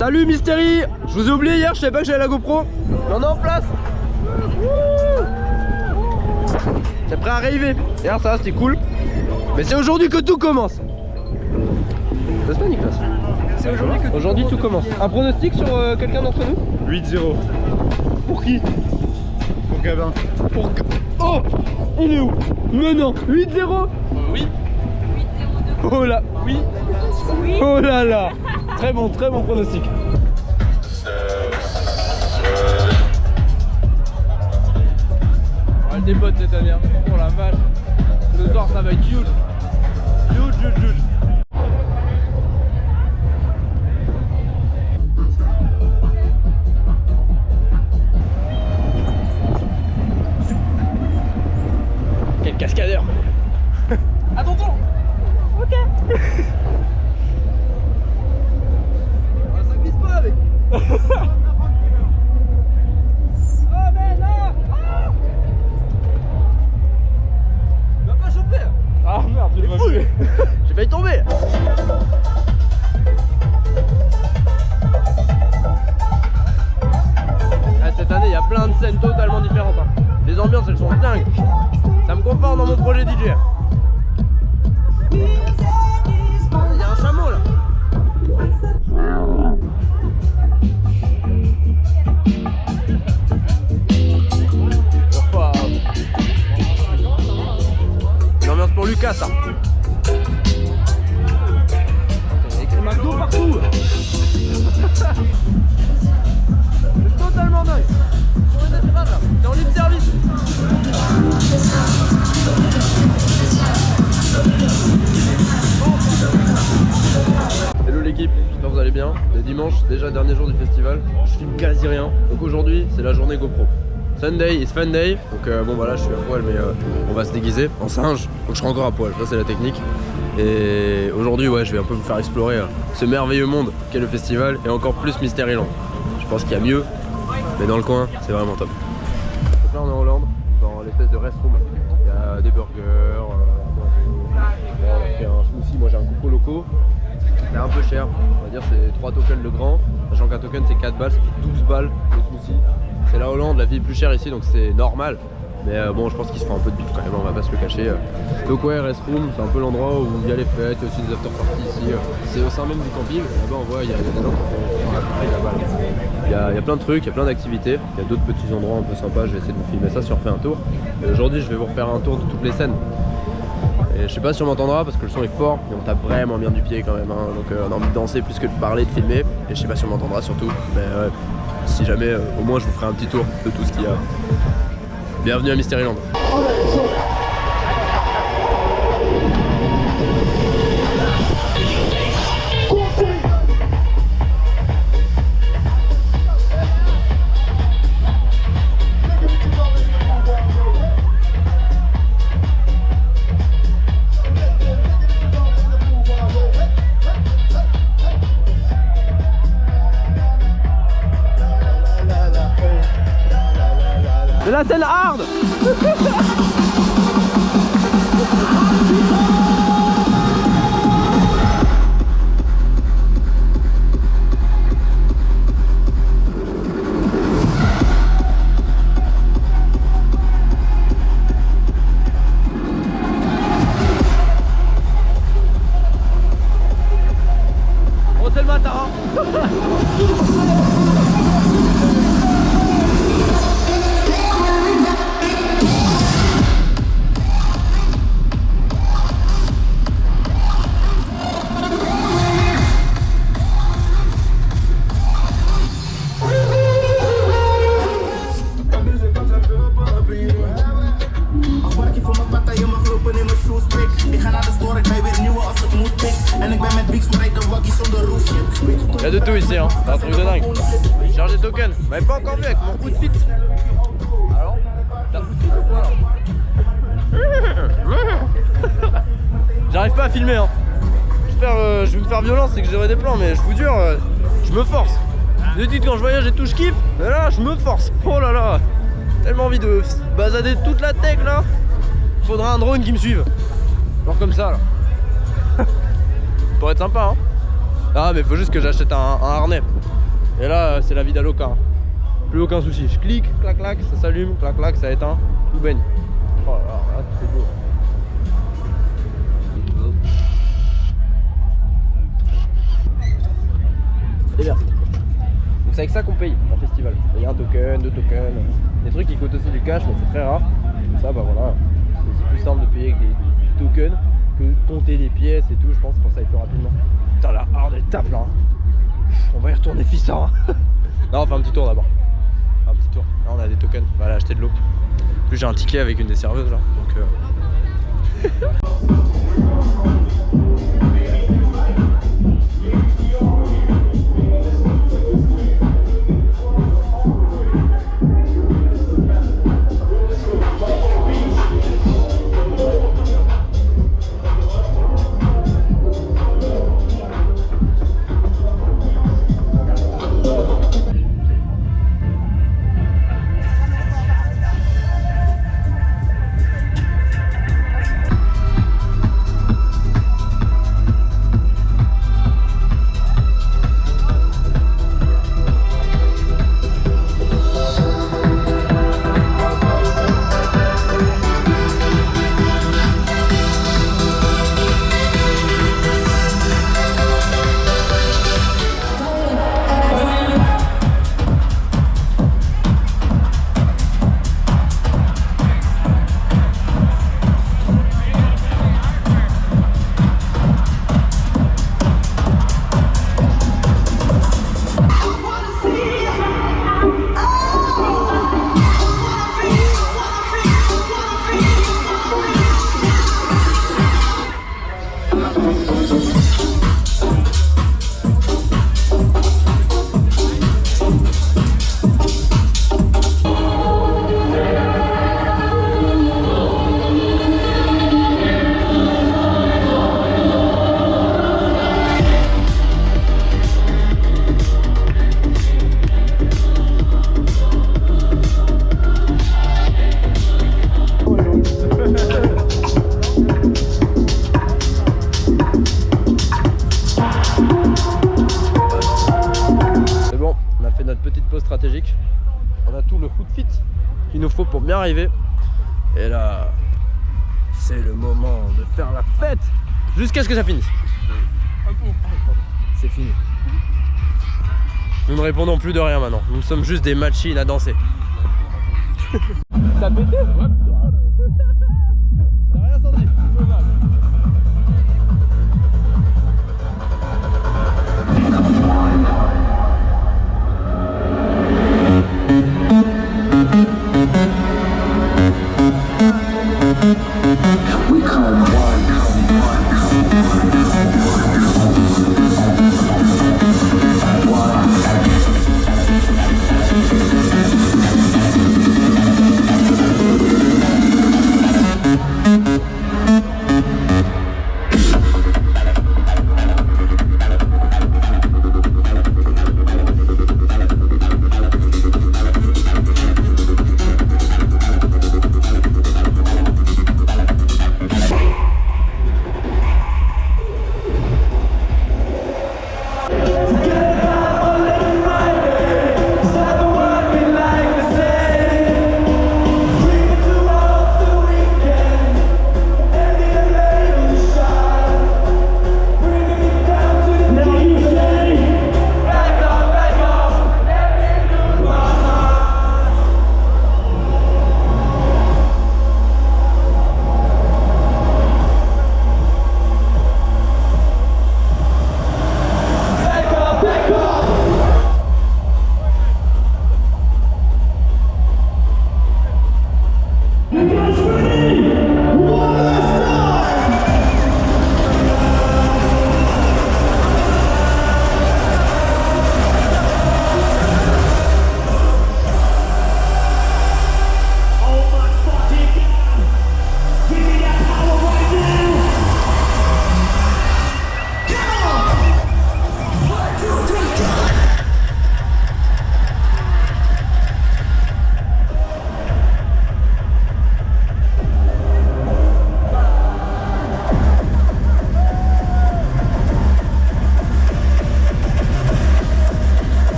Salut Mystery. Je vous ai oublié hier, je savais pas que j'avais la GoPro. On est en place. C'est prêt à arriver. Hier ça c'était cool. Mais c'est aujourd'hui que tout commence. N'est-ce pas Nicolas? C'est aujourd'hui tout commence. Un pronostic sur quelqu'un d'entre nous? 8-0. Pour qui? Pour Gabin. Oh, on est où? Mais non, 8-0. Oui. 8-0. Oh là, oui. Oh là là. Très bon pronostic. On va le dépote cette année. Oh la vache. Ce soir ça va être huge. Huge. Quel cascadeur. Attends. Ok. Ça glisse pas avec. Oh mais non. Tu vas pas choper. Ah merde, j'ai pas vu. J'ai failli tomber. Ah, cette année il y a plein de scènes totalement différentes hein. Les ambiances elles sont dingues. Ça me conforte dans mon projet DJ. Il y a un chameau là. L'ambiance pour Lucas ça. Il y a écrit McDo partout. C'est totalement dingue. T'es en libre service. Hello l'équipe, j'espère que vous allez bien. C'est dimanche, déjà dernier jour du festival. Je filme quasi rien. Donc aujourd'hui c'est la journée GoPro. Sunday is fun day. Donc bon voilà, je suis à poil mais on va se déguiser en singe. Donc je serai encore à poil, ça c'est la technique. Et aujourd'hui ouais, je vais un peu vous faire explorer ce merveilleux monde qu'est le festival et encore plus Mysteryland. Je pense qu'il y a mieux, mais dans le coin c'est vraiment top. Donc là on est en Hollande, dans l'espèce de restroom. Il y a des burgers, on a fait un smoothie, moi j'ai un coco loco. C'est un peu cher, on va dire c'est 3 tokens le grand, sachant qu'un token c'est 4 balles, ça fait 12 balles le smoothie. C'est la Hollande, la vie est plus chère ici donc c'est normal. Mais bon je pense qu'il se font un peu de bif quand même, on va pas se le cacher. Donc ouais, restroom, c'est un peu l'endroit où il y a les fêtes, il y a aussi des after parties ici. C'est au sein même du camping, là-bas on voit il y a des gens qui font la partie là-bas. Il y a plein de trucs, il y a plein d'activités, il y a d'autres petits endroits un peu sympas, je vais essayer de vous filmer ça si on refait un tour. Et aujourd'hui je vais vous refaire un tour de toutes les scènes. Et je sais pas si on m'entendra parce que le son est fort et on tape vraiment bien du pied quand même hein. Donc on a envie de danser plus que de parler, de filmer. Et je sais pas si on m'entendra surtout, mais si jamais au moins je vous ferai un petit tour de tout ce qu'il y a. Bienvenue à Mysteryland. C'est la scène hard. Oh c'est le matin hein. Il y a de tout ici, hein. C'est un truc de dingue. Charge des tokens. Vous m'avez pas encore vu avec mon coup de fit. Alors, t'as coup de fit ou quoi là? J'arrive pas à filmer, hein. J'espère, je vais me faire violence, c'est que j'aurai des plans, mais je vous jure, je me force. D'habitude quand je voyage et tout je kiffe, mais là je me force. Oh là là, tellement envie de basader toute la tech là. Faudra un drone qui me suive. Genre comme ça là. Pour être sympa hein. Ah mais faut juste que j'achète un harnais. Et là, c'est la vie d'Aloca. Plus aucun souci. Je clique, clac clac, ça s'allume, clac clac, ça éteint, tout baigne. Oh là là, c'est beau. Et bien. Donc c'est avec ça qu'on paye en festival. Il y a un token, 2 tokens, des trucs qui coûtent aussi du cash, mais c'est très rare. Comme ça, bah voilà, c'est plus simple de payer avec des tokens que de compter les pièces et tout. Je pense pour ça aller plus rapidement. Putain, la hard étape là. On va y retourner fissant. Non, on fait un petit tour d'abord. Un petit tour. Là, on a des tokens. On va aller acheter de l'eau. En plus, j'ai un ticket avec une des serveuses là. Donc. Stratégique. On a tout le outfit qu'il nous faut pour bien arriver. Et là, c'est le moment de faire la fête jusqu'à ce que ça finisse. C'est fini. Nous ne répondons plus de rien maintenant. Nous sommes juste des machines à danser. T'as pété? T'as rien senti? We come one.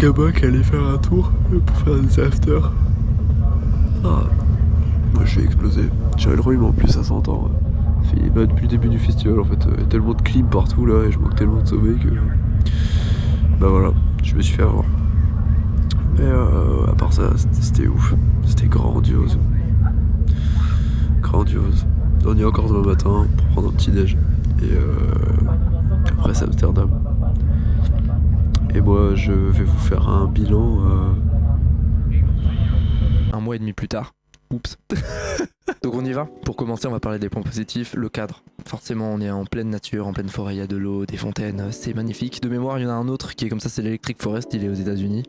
gamins qui allaient faire un tour pour faire des afters. Ah, moi je suis explosé. J'avais le rhume en plus, ça s'entend. Bah, depuis le début du festival en fait, il y a tellement de clim partout là et je manque tellement de sommeil que. Bah voilà, je me suis fait avoir. Mais à part ça, c'était ouf. C'était grandiose. Grandiose. On y est encore demain matin pour prendre un petit déj. Et après c'est Amsterdam. Et moi je vais vous faire un bilan un mois et demi plus tard. Oups. Donc on y va. Pour commencer, on va parler des points positifs. Le cadre. Forcément, on est en pleine nature, en pleine forêt, il y a de l'eau, des fontaines, c'est magnifique. De mémoire, il y en a un autre qui est comme ça, c'est l'Electric Forest, il est aux États-Unis.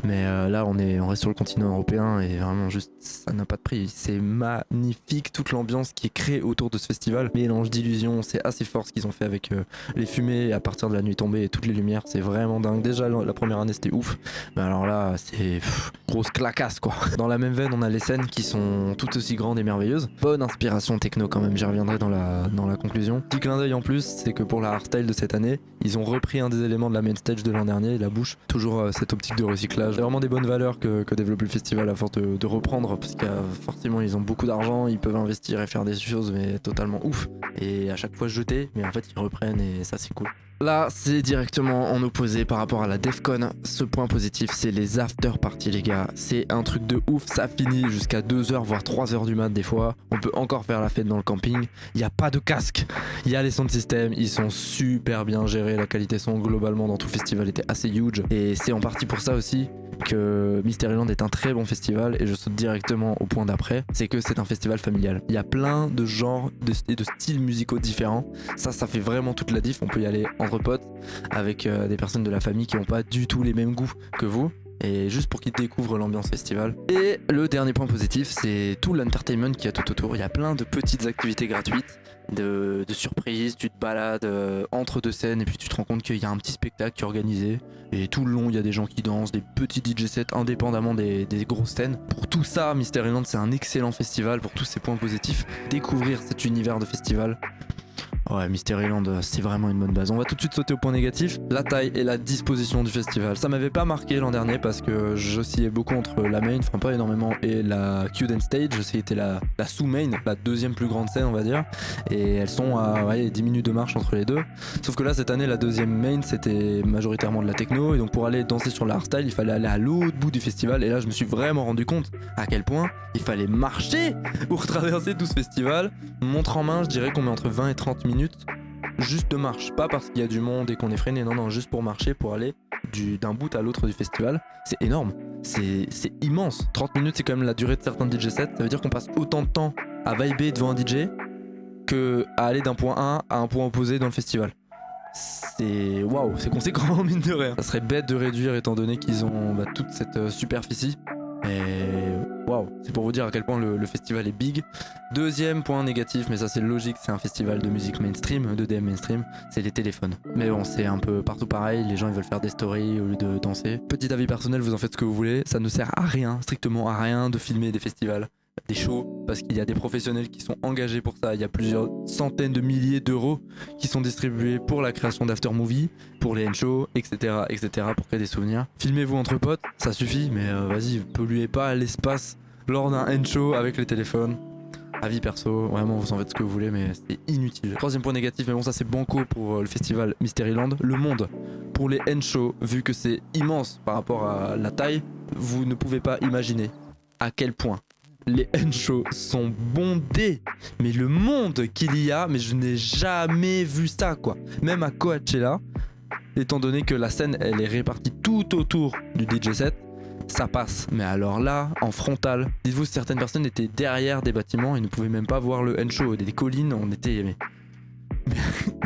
Mais là, on reste sur le continent européen et vraiment juste, ça n'a pas de prix. C'est magnifique, toute l'ambiance qui est créée autour de ce festival. Mélange d'illusions, c'est assez fort ce qu'ils ont fait avec les fumées à partir de la nuit tombée et toutes les lumières, c'est vraiment dingue. Déjà, la première année, c'était ouf. Mais alors là, c'est grosse clacasse quoi. Dans la même veine, on a les scènes qui sont tout aussi grandes et merveilleuses. Bonne inspiration techno quand même, j'y reviendrai dans la conclusion. Petit clin d'œil en plus, c'est que pour la hardstyle de cette année, ils ont repris un des éléments de la main stage de l'an dernier, la bouche. Toujours cette optique de recyclage. C'est vraiment des bonnes valeurs que développe le festival à force de reprendre, parce que forcément ils ont beaucoup d'argent, ils peuvent investir et faire des choses mais totalement ouf. Et à chaque fois jeter, mais en fait ils reprennent et ça c'est cool. Là, c'est directement en opposé par rapport à la Defcon. Ce point positif, c'est les after parties, les gars. C'est un truc de ouf. Ça finit jusqu'à 2h, voire 3h du mat des fois. On peut encore faire la fête dans le camping. Il n'y a pas de casque. Il y a les sound systems. Ils sont super bien gérés. La qualité son globalement dans tout le festival était assez huge. Et c'est en partie pour ça aussi que Mysteryland est un très bon festival, et je saute directement au point d'après, c'est que c'est un festival familial. Il y a plein de genres et de styles musicaux différents. Ça fait vraiment toute la diff. On peut y aller entre potes avec des personnes de la famille qui n'ont pas du tout les mêmes goûts que vous, et juste pour qu'ils découvrent l'ambiance festival. Et le dernier point positif, c'est tout l'entertainment qu'il y a tout autour. Il y a plein de petites activités gratuites, de surprises. Tu te balades entre deux scènes et puis tu te rends compte qu'il y a un petit spectacle qui est organisé, et tout le long il y a des gens qui dansent, des petits DJ sets indépendamment des grosses scènes. Pour tout ça, Mysteryland c'est un excellent festival. Pour tous ces points positifs, découvrir cet univers de festival, ouais, Mysteryland, c'est vraiment une bonne base. On va tout de suite sauter au point négatif, la taille et la disposition du festival. Ça m'avait pas marqué l'an dernier parce que j'oscillais beaucoup entre la main, enfin pas énormément, et la Q-Dance Stage. C'était la sous-main, la deuxième plus grande scène on va dire, et elles sont à 10 minutes de marche entre les deux. Sauf que là cette année, la deuxième main c'était majoritairement de la techno, et donc pour aller danser sur la hardstyle, il fallait aller à l'autre bout du festival. Et là je me suis vraiment rendu compte à quel point il fallait marcher pour traverser tout ce festival. Montre en main, je dirais qu'on met entre 20 et 30 minutes juste de marche, pas parce qu'il y a du monde et qu'on est freiné, non, juste pour marcher, pour aller d'un bout à l'autre du festival. C'est énorme, c'est immense. 30 minutes, c'est quand même la durée de certains DJ sets. Ça veut dire qu'on passe autant de temps à vibrer devant un DJ que à aller d'un point A à un point opposé dans le festival. C'est waouh, c'est conséquent mine de rien. Ça serait bête de réduire étant donné qu'ils ont toute cette superficie. Et waouh, c'est pour vous dire à quel point le festival est big. Deuxième point négatif, mais ça c'est logique, c'est un festival de musique mainstream, de DM mainstream, c'est les téléphones. Mais bon, c'est un peu partout pareil, les gens ils veulent faire des stories au lieu de danser. Petit avis personnel, vous en faites ce que vous voulez, ça ne sert à rien, strictement à rien de filmer des festivals, des shows, parce qu'il y a des professionnels qui sont engagés pour ça. Il y a plusieurs centaines de milliers d'euros qui sont distribués pour la création d'after movie, pour les end-shows, etc., pour créer des souvenirs. Filmez-vous entre potes, ça suffit, mais vas-y, polluez pas l'espace lors d'un end-show avec les téléphones. Avis perso, vraiment vous en faites ce que vous voulez, mais c'est inutile. Troisième point négatif, mais bon ça c'est banco pour le festival Mysteryland, le monde. Pour les end-shows, vu que c'est immense par rapport à la taille, vous ne pouvez pas imaginer à quel point les end-shows sont bondés. Mais le monde qu'il y a, mais je n'ai jamais vu ça quoi. Même à Coachella, étant donné que la scène elle est répartie tout autour du DJ set, ça passe. Mais alors là, en frontal, dites-vous, certaines personnes étaient derrière des bâtiments et ne pouvaient même pas voir le end-show. Des collines, on était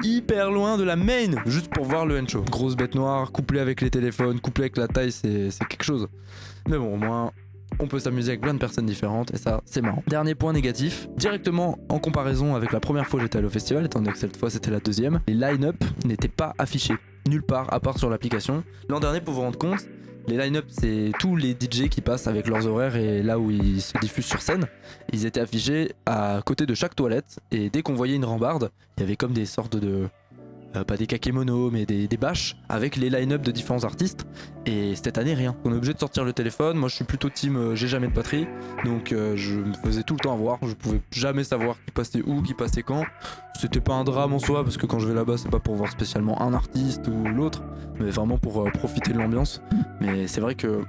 hyper loin de la main, juste pour voir le end-show. Grosse bête noire, couplée avec les téléphones, couplée avec la taille, c'est quelque chose. Mais bon, au moins on peut s'amuser avec plein de personnes différentes, et ça c'est marrant. Dernier point négatif, directement en comparaison avec la première fois que j'étais allé au festival, étant donné que cette fois c'était la deuxième, les line-up n'étaient pas affichés nulle part à part sur l'application. L'an dernier, pour vous rendre compte, les line-up c'est tous les DJ qui passent avec leurs horaires et là où ils se diffusent sur scène. Ils étaient affichés à côté de chaque toilette, et dès qu'on voyait une rambarde, il y avait comme des sortes de pas des kakémonos mais des bâches avec les line-up de différents artistes. Et cette année rien, on est obligé de sortir le téléphone. Moi je suis plutôt team j'ai jamais de batterie, donc je me faisais tout le temps avoir, je pouvais jamais savoir qui passait où, qui passait quand. C'était pas un drame en soi parce que quand je vais là-bas c'est pas pour voir spécialement un artiste ou l'autre, mais vraiment pour profiter de l'ambiance. Mais c'est vrai que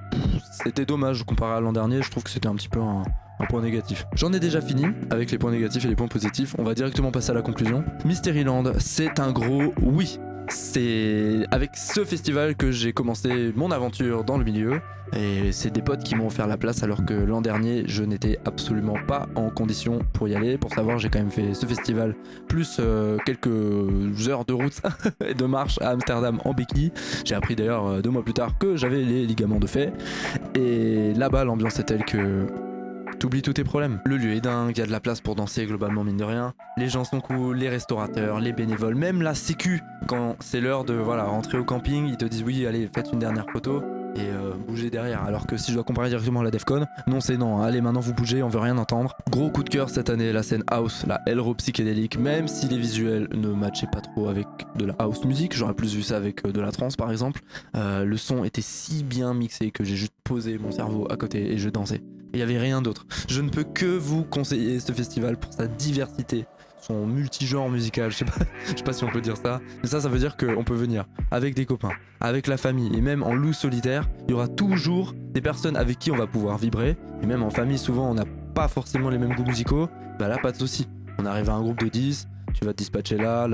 c'était dommage comparé à l'an dernier, je trouve que c'était un petit peu un point négatif. J'en ai déjà fini avec les points négatifs et les points positifs, on va directement passer à la conclusion. Mysteryland, c'est un gros oui. C'est avec ce festival que j'ai commencé mon aventure dans le milieu, et c'est des potes qui m'ont offert la place alors que l'an dernier je n'étais absolument pas en condition pour y aller. Pour savoir, j'ai quand même fait ce festival plus quelques heures de route et de marche à Amsterdam en béquille. J'ai appris d'ailleurs 2 mois plus tard que j'avais les ligaments de fait, et là-bas l'ambiance est telle que t'oublies tous tes problèmes. Le lieu est dingue, il y a de la place pour danser globalement mine de rien. Les gens sont cool, les restaurateurs, les bénévoles, même la sécu. Quand c'est l'heure de rentrer au camping, ils te disent oui allez faites une dernière photo et bougez derrière. Alors que si je dois comparer directement à la Defcon, non c'est non, allez maintenant vous bougez, on veut rien entendre. Gros coup de cœur cette année, la scène house, la Elro psychédélique, même si les visuels ne matchaient pas trop avec de la house music, j'aurais plus vu ça avec de la trance par exemple. Le son était si bien mixé que j'ai juste posé mon cerveau à côté et je dansais. Il n'y avait rien d'autre. Je ne peux que vous conseiller ce festival pour sa diversité, son multigenre musical, je sais pas si on peut dire ça, mais ça veut dire qu'on peut venir avec des copains, avec la famille, et même en loup solitaire, il y aura toujours des personnes avec qui on va pouvoir vibrer, et même en famille souvent on n'a pas forcément les mêmes goûts musicaux, bah là pas de soucis, on arrive à un groupe de 10, tu vas te dispatcher là,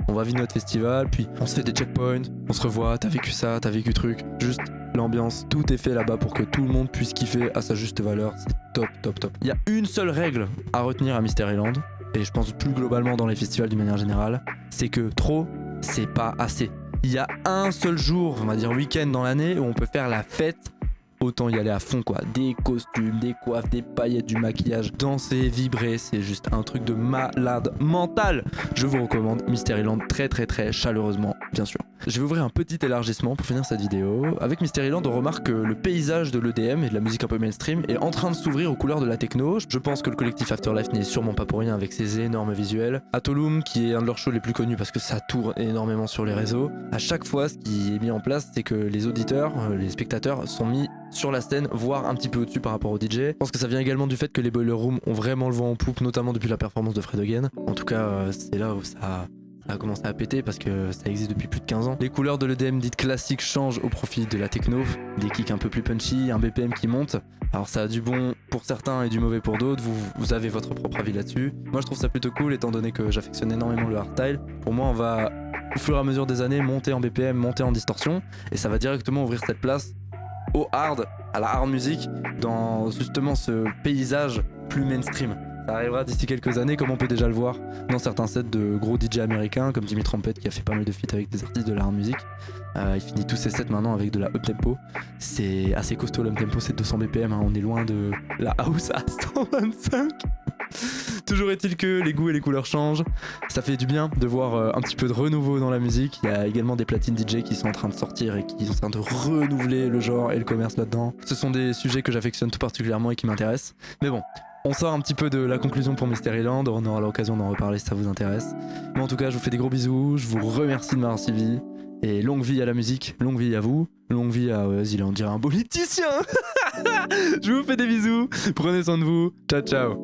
on va vivre notre festival, puis on se fait des checkpoints, on se revoit, t'as vécu ça, t'as vécu truc, juste l'ambiance, tout est fait là-bas pour que tout le monde puisse kiffer à sa juste valeur, c'est top. Il y a une seule règle à retenir à Mysteryland, et je pense plus globalement dans les festivals d'une manière générale, c'est que trop, c'est pas assez. Il y a un seul jour, on va dire week-end dans l'année, où on peut faire la fête, autant y aller à fond quoi. Des costumes, des coiffes, des paillettes, du maquillage, danser, vibrer, c'est juste un truc de malade mental. Je vous recommande Mysteryland très chaleureusement, bien sûr. Je vais ouvrir un petit élargissement pour finir cette vidéo. Avec Mysteryland, on remarque que le paysage de l'EDM et de la musique un peu mainstream est en train de s'ouvrir aux couleurs de la techno. Je pense que le collectif Afterlife n'est sûrement pas pour rien avec ses énormes visuels. Atolum, qui est un de leurs shows les plus connus parce que ça tourne énormément sur les réseaux. À chaque fois, ce qui est mis en place, c'est que les auditeurs, les spectateurs sont mis sur la scène, voire un petit peu au-dessus par rapport au DJ. Je pense que ça vient également du fait que les Boiler Room ont vraiment le vent en poupe, notamment depuis la performance de Fred Again. En tout cas, c'est là où ça a commencé à péter parce que ça existe depuis plus de 15 ans. Les couleurs de l'EDM dite classique changent au profit de la techno, des kicks un peu plus punchy, un BPM qui monte. Alors ça a du bon pour certains et du mauvais pour d'autres, vous avez votre propre avis là-dessus. Moi je trouve ça plutôt cool étant donné que j'affectionne énormément le hardstyle. Pour moi on va au fur et à mesure des années monter en BPM, monter en distorsion, et ça va directement ouvrir cette place au hard, à la hard music, dans justement ce paysage plus mainstream. Ça arrivera d'ici quelques années, comme on peut déjà le voir dans certains sets de gros DJ américains comme Jimmy Trumpet qui a fait pas mal de feats avec des artistes de la hard music. Il finit tous ses sets maintenant avec de la up tempo. C'est assez costaud l'up tempo, c'est 200 BPM, hein. On est loin de la house à 125. Toujours est-il que les goûts et les couleurs changent. Ça fait du bien de voir un petit peu de renouveau dans la musique. Il y a également des platines DJ qui sont en train de sortir et qui sont en train de renouveler le genre et le commerce là-dedans. Ce sont des sujets que j'affectionne tout particulièrement et qui m'intéressent. Mais bon, on sort un petit peu de la conclusion pour Mysteryland, on aura l'occasion d'en reparler si ça vous intéresse. Mais en tout cas, je vous fais des gros bisous, je vous remercie de m'avoir suivi. Et longue vie à la musique, longue vie à vous, longue vie à... vas-y là on dirait un politicien. Je vous fais des bisous, prenez soin de vous, ciao ciao.